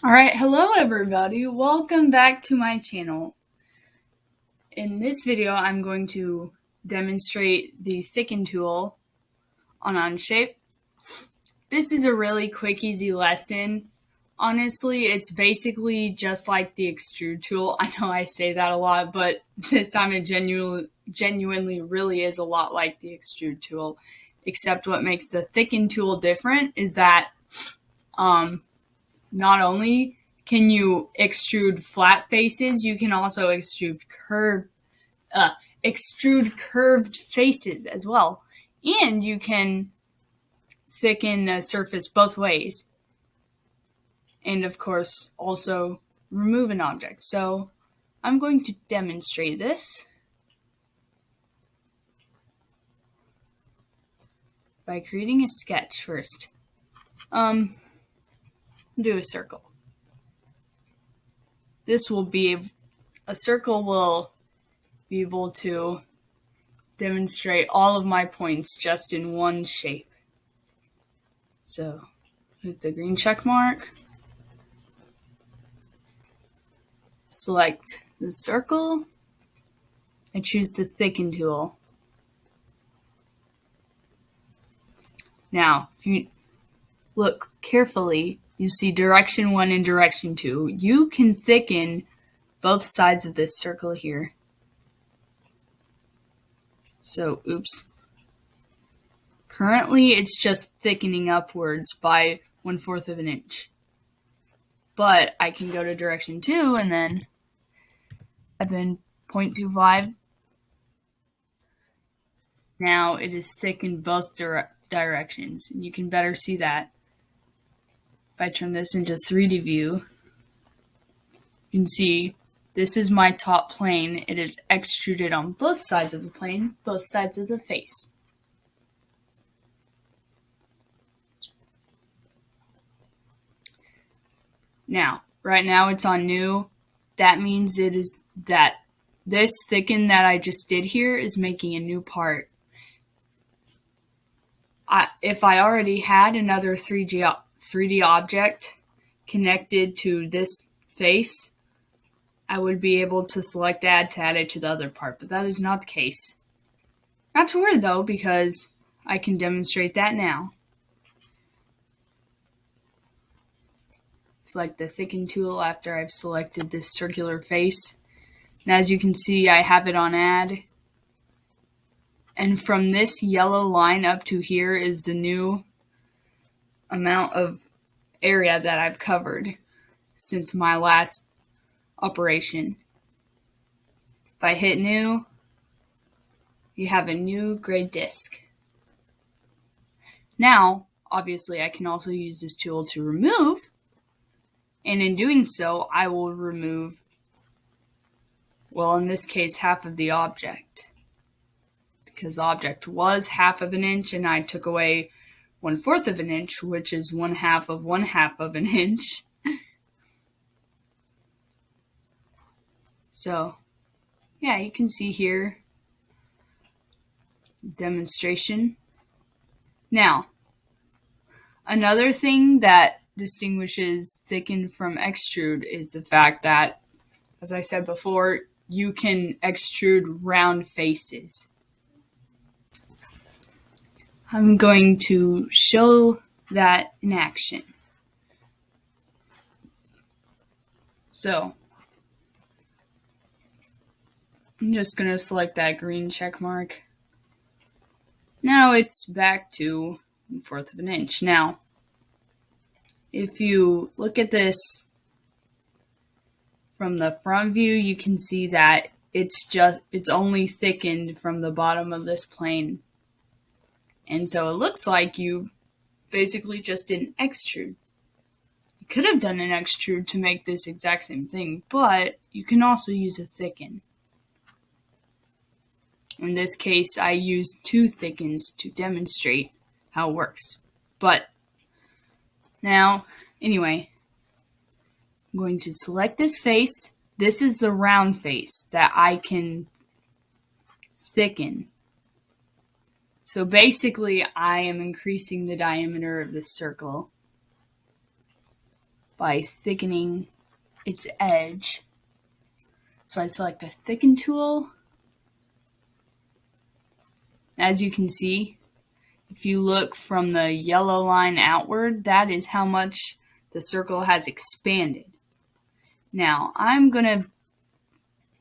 Alright, hello everybody, welcome back to my channel. In this video I'm going to demonstrate the Thicken Tool on Onshape. This is a really quick, easy lesson. Honestly, it's basically just like the Extrude tool. I know I say that a lot, but this time it genuinely really is a lot like the Extrude tool. Except what makes the Thicken Tool different is that not only can you extrude flat faces, you can also extrude curved faces as well. And you can thicken a surface both ways. And of course, also remove an object. So I'm going to demonstrate this by creating a sketch first. Do a circle. This will be a circle will be able to demonstrate all of my points just in one shape. So hit the green check mark, select the circle, and choose the Thicken tool. Now, if you look carefully, you see direction 1 and direction 2. You can thicken both sides of this circle here. So, oops. Currently, it's just thickening upwards by 1/4 of an inch. But I can go to direction 2 and then I've been 0.25. Now it is thickened both directions, and you can better see that. If I turn this into 3D view, you can see this is my top plane. It is extruded on both sides of the plane, both sides of the face. Now, right now it's on new. That means it is that this thicken that I just did here is making a new part. If I already had another 3D object connected to this face, I would be able to select add to add it to the other part, but that is not the case. Not to worry though, because I can demonstrate that now. Select the Thicken tool after I've selected this circular face. And as you can see, I have it on add. And from this yellow line up to here is the new amount of area that I've covered since my last operation. If I hit new, you have a new gray disc. Now, obviously, I can also use this tool to remove, and in doing so, I will remove, well, in this case, half of the object. Because the object was 1/2 of an inch, and I took away 1/4 of an inch, which is 1/2 of 1/2 of an inch. So, yeah, you can see here, demonstration. Now, another thing that distinguishes Thicken from Extrude is the fact that, as I said before, you can extrude round faces. I'm going to show that in action. So, I'm just going to select that green check mark. Now it's back to 1/4 of an inch. Now, if you look at this from the front view, you can see that it's only thickened from the bottom of this plane. And so it looks like you basically just did an extrude. You could have done an extrude to make this exact same thing, but you can also use a thicken. In this case, I used 2 thickens to demonstrate how it works. But now, anyway, I'm going to select this face. This is the round face that I can thicken. So basically, I am increasing the diameter of this circle by thickening its edge. So I select the Thicken tool. As you can see, if you look from the yellow line outward, that is how much the circle has expanded. Now, I'm going to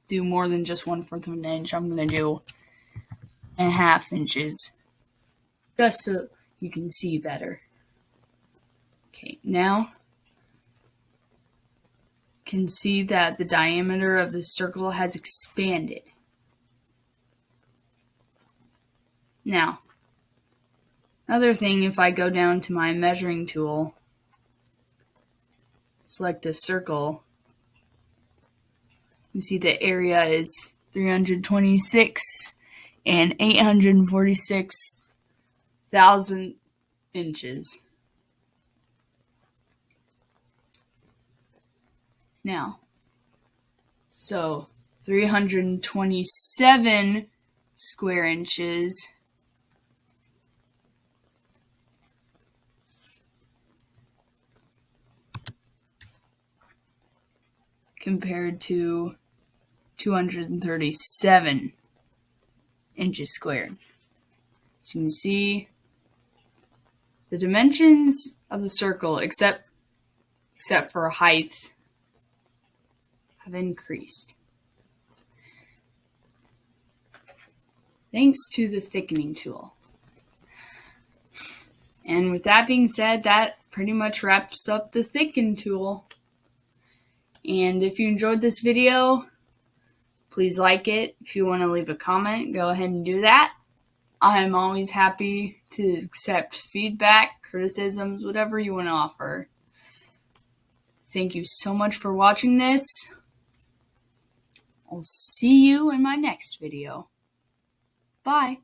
do more than just 1/4 of an inch. I'm going to do 1/2 inches, just so you can see better. Okay, now you can see that the diameter of the circle has expanded. Now, another thing, if I go down to my measuring tool, select a circle, you see the area is 326 and 846 thousandth inches. Now, so 327 square inches compared to 237 inches squared. So you can see the dimensions of the circle, except for height, have increased. Thanks to the thickening tool. And with that being said, that pretty much wraps up the Thicken tool. And if you enjoyed this video, please like it. If you want to leave a comment, go ahead and do that. I'm always happy to accept feedback, criticisms, whatever you want to offer. Thank you so much for watching this. I'll see you in my next video. Bye.